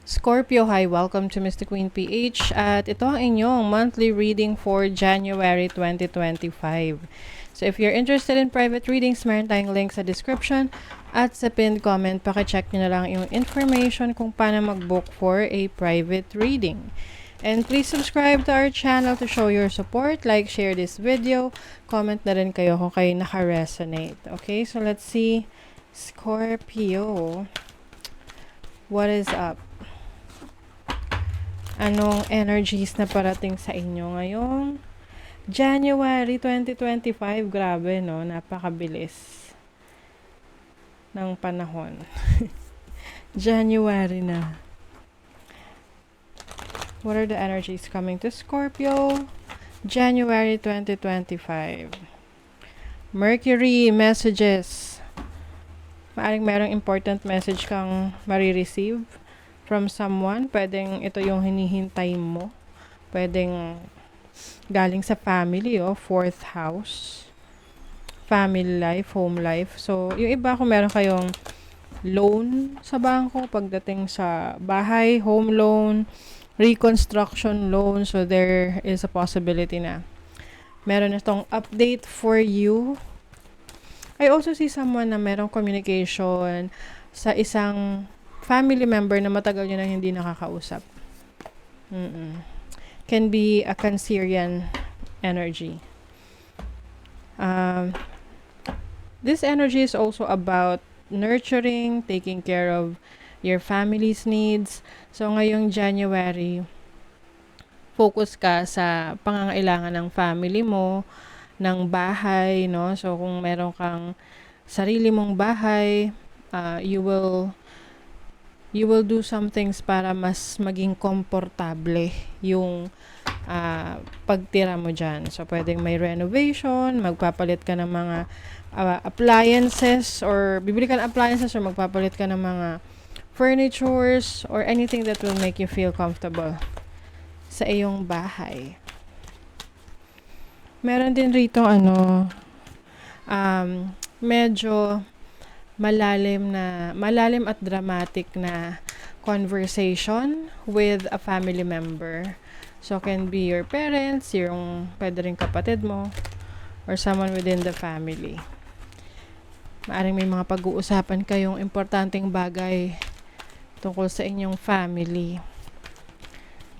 Scorpio, hi! Welcome to Mystic Queen PH at ito ang inyong monthly reading for January 2025. So if you're interested in private readings, meron tayong link sa description at sa pinned comment. Pakicheck nyo na lang yung information kung paano mag-book for a private reading. And please subscribe to our channel to show your support. Like, share this video. Comment na rin kayo kung kayo naka-resonate. Okay, so let's see. Scorpio, what is up? Anong energies na parating sa inyo ngayong January 2025? Grabe, no? Napakabilis ng panahon. January na. What are the energies coming to Scorpio? January 2025. Mercury messages. Maaring merong important message kang marireceive from someone. Pwedeng ito yung hinihintay mo. Pwedeng galing sa family, fourth house. Family life, home life. So, yung iba kung meron kayong loan sa bangko, pagdating sa bahay, home loan, reconstruction loan, so there is a possibility na meron itong update for you. I also see someone na merong communication sa isang family member na matagal nyo na hindi nakakausap. Can be a Cancerian energy. This energy is also about nurturing, taking care of your family's needs. So, ngayong January, focus ka sa pangangailangan ng family mo, ng bahay, no? So, kung meron kang sarili mong bahay, you will do some things para mas maging komportable yung pagtira mo dyan. So, pwedeng may renovation, magpapalit ka ng mga appliances, or bibili ka ng appliances, or magpapalit ka ng mga furnitures, or anything that will make you feel comfortable sa iyong bahay. Meron din rito, medyo malalim at dramatic na conversation with a family member. So, can be your parents, yung pwede rin kapatid mo, or someone within the family. Maaring may mga pag-uusapan kayong importanteng bagay tungkol sa inyong family.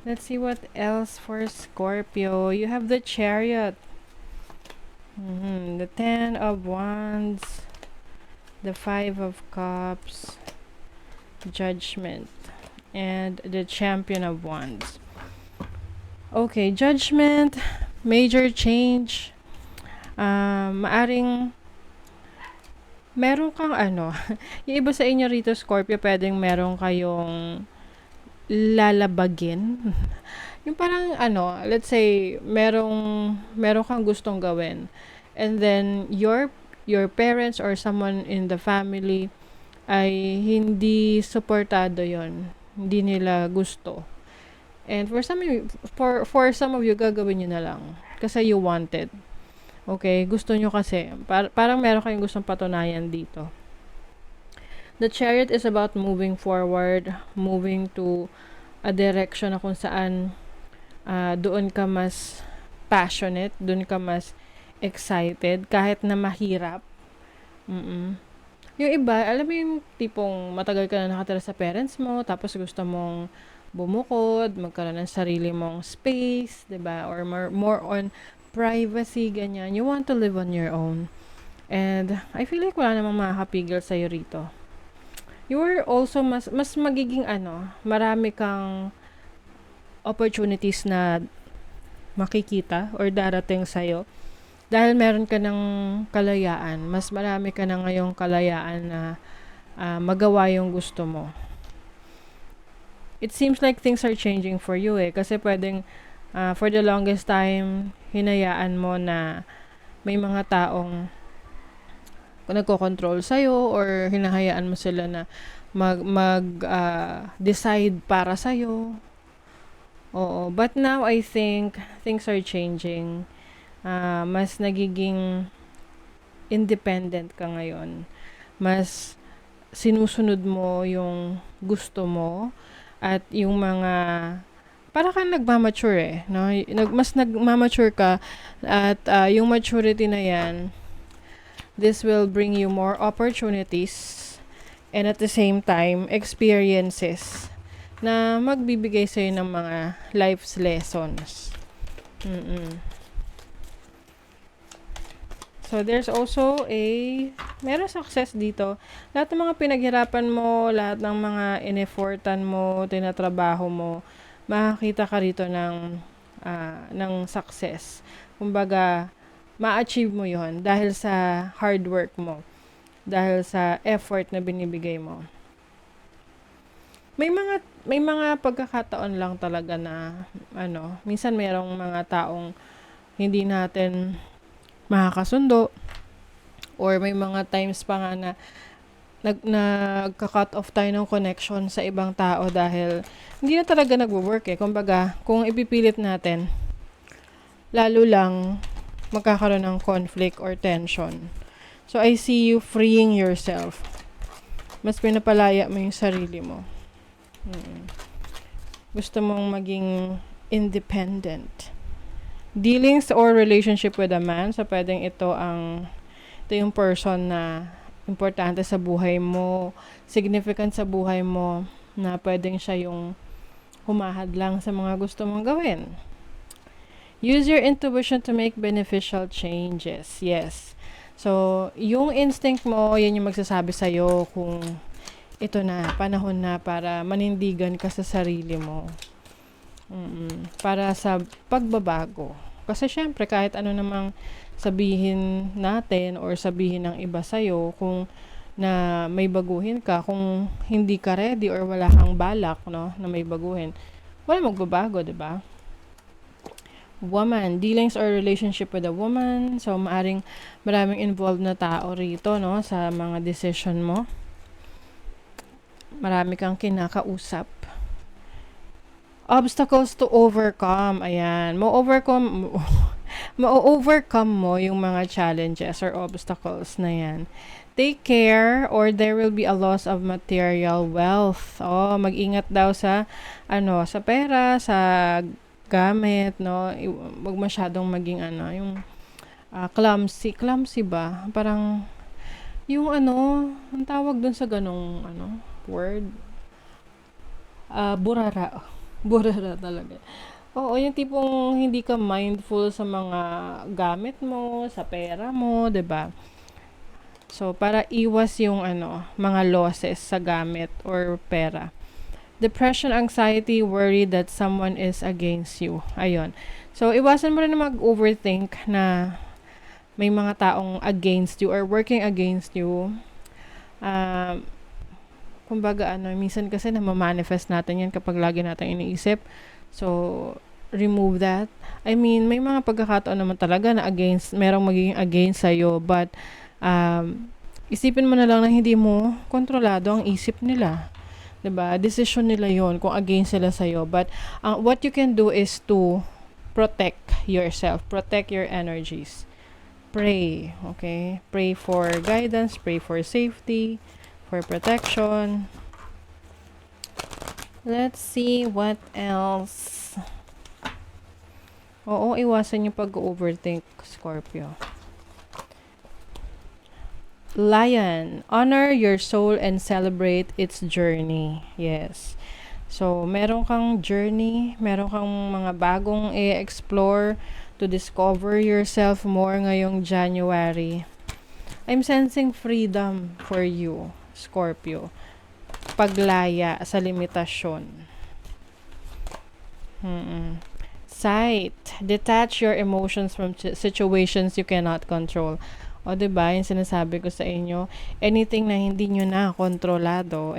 Let's see what else for Scorpio. You have the Chariot. The 10 of Wands. The 5 of Cups. Judgment. And the Champion of Wands. Okay, Judgment. Major change. Maaring meron kang yung iba sa inyo rito, Scorpio, pwedeng meron kayong lalabagin. Yung parang let's say, meron kang gustong gawin. And then, your parents or someone in the family ay hindi suportado yon, hindi nila gusto. And for some of you, gagawin nyo na lang. Kasi you wanted. Okay, gusto nyo kasi. Parang meron kayong gustong patunayan dito. The Chariot is about moving forward, moving to a direction na kung saan doon ka mas passionate, doon ka mas excited, kahit na mahirap. Yung iba, alam mo yung tipong matagal ka na nakatira sa parents mo, tapos gusto mong bumukod, magkaroon ng sarili mong space, 'di ba? Or more on privacy, ganyan. You want to live on your own. And I feel like wala namang makakapigil sa'yo rito. You are also mas magiging marami kang opportunities na makikita or darating sa'yo. Dahil meron ka ng kalayaan, mas marami ka na ngayong kalayaan na magawa yung gusto mo. It seems like things are changing for you kasi pwedeng for the longest time, hinayaan mo na may mga taong nagko-control sa'yo, or hinahayaan mo sila na decide para sa'yo. Oo. But now, I think things are changing. Mas nagiging independent ka ngayon. Mas sinusunod mo yung gusto mo. At yung mga para kang nagmamature no? Mas nagmamature ka at yung maturity na yan, this will bring you more opportunities and at the same time, experiences na magbibigay sa'yo ng mga life's lessons. So, there's also meron success dito. Lahat ng mga pinaghirapan mo, lahat ng mga ineffortan mo, tinatrabaho mo, makakita ka rito ng success. Kumbaga, ma-achieve mo yon dahil sa hard work mo, dahil sa effort na binibigay mo. May mga pagkakataon lang talaga na minsan mayroong mga taong hindi natin makakasundo or may mga times pa nga na nagka-cut off tayo ng connection sa ibang tao dahil hindi na talaga nagwo-work Kumbaga, kung ipipilit natin, lalo lang magkakaroon ng conflict or tension. So, I see you freeing yourself. Mas pinapalaya mo yung sarili mo. Gusto mong maging independent. Dealings or relationship with a man, so pwedeng ito yung person na importante sa buhay mo, significant sa buhay mo, na pwedeng siya yung humahadlang sa mga gusto mong gawin. Use your intuition to make beneficial changes. Yes. So, yung instinct mo, yan yung magsasabi sa'yo kung ito na, panahon na para manindigan ka sa sarili mo. Para sa pagbabago. Kasi syempre, kahit ano namang sabihin natin or sabihin ng iba sa'yo, kung na may baguhin ka, kung hindi ka ready or wala kang balak, no, na may baguhin, wala magbabago, diba? Woman, dealings or relationship with a woman. So, maraming involved na tao rito, no, sa mga decision mo. Marami kang kinakausap. Obstacles to overcome. Ayan. Ma-overcome mo yung mga challenges or obstacles na yan. Take care or there will be a loss of material wealth. Mag-ingat daw sa pera, sa gamit, no? Huwag masyadong maging yung clumsy. Clumsy ba? Parang yung ang tawag dun sa ganong word? Burara. Burara talaga. Oo, yung tipong hindi ka mindful sa mga gamit mo, sa pera mo, 'di ba? So, para iwas yung mga losses sa gamit or pera. Depression, anxiety, worry that someone is against you. Ayun. So, iwasan mo rin na mag-overthink na may mga taong against you or working against you. Kumbaga, minsan kasi na-manifest natin yan kapag lagi natin iniisip. So, remove that. I mean, may mga pagkakataon naman talaga na merong magiging against sa'yo, but isipin mo na lang na hindi mo kontrolado ang isip nila. 'Di ba? Decision nila yon kung against sila sa'yo. But what you can do is to protect yourself, protect your energies. Pray, okay? Pray for guidance, pray for safety, for protection. Let's see what else. Oo, iwasan yung pag-overthink, Scorpio. Lion, honor your soul and celebrate its journey. Yes. So, meron kang journey, meron kang mga bagong i-explore to discover yourself more ngayong January. I'm sensing freedom for you, Scorpio. Paglaya sa limitasyon. Sight. Detach your emotions from situations you cannot control. O, diba, yung sinasabi ko sa inyo, anything na hindi nyo na kontrolado,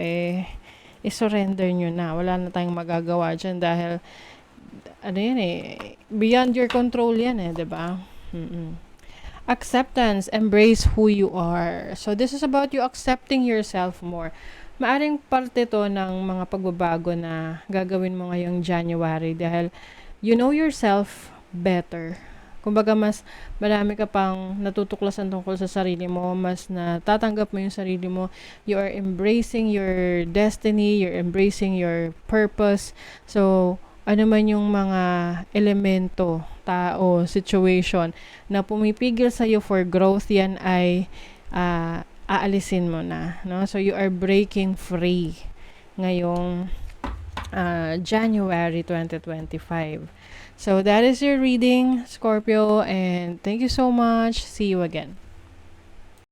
i-surrender nyo na. Wala na tayong magagawa dyan dahil, beyond your control yan diba? Acceptance, embrace who you are. So, this is about you accepting yourself more. Maaring parte to ng mga pagbabago na gagawin mo ngayong January dahil you know yourself better. Kumbaga, mas marami ka pang natutuklasan tungkol sa sarili mo, mas natatanggap mo yung sarili mo, you are embracing your destiny, you're embracing your purpose. So, ano man yung mga elemento, tao, situation na pumipigil sa'yo for growth, yan ay aalisin mo na. No? So, you are breaking free ngayong January 2025. So that is your reading, Scorpio, and thank you so much. See you again.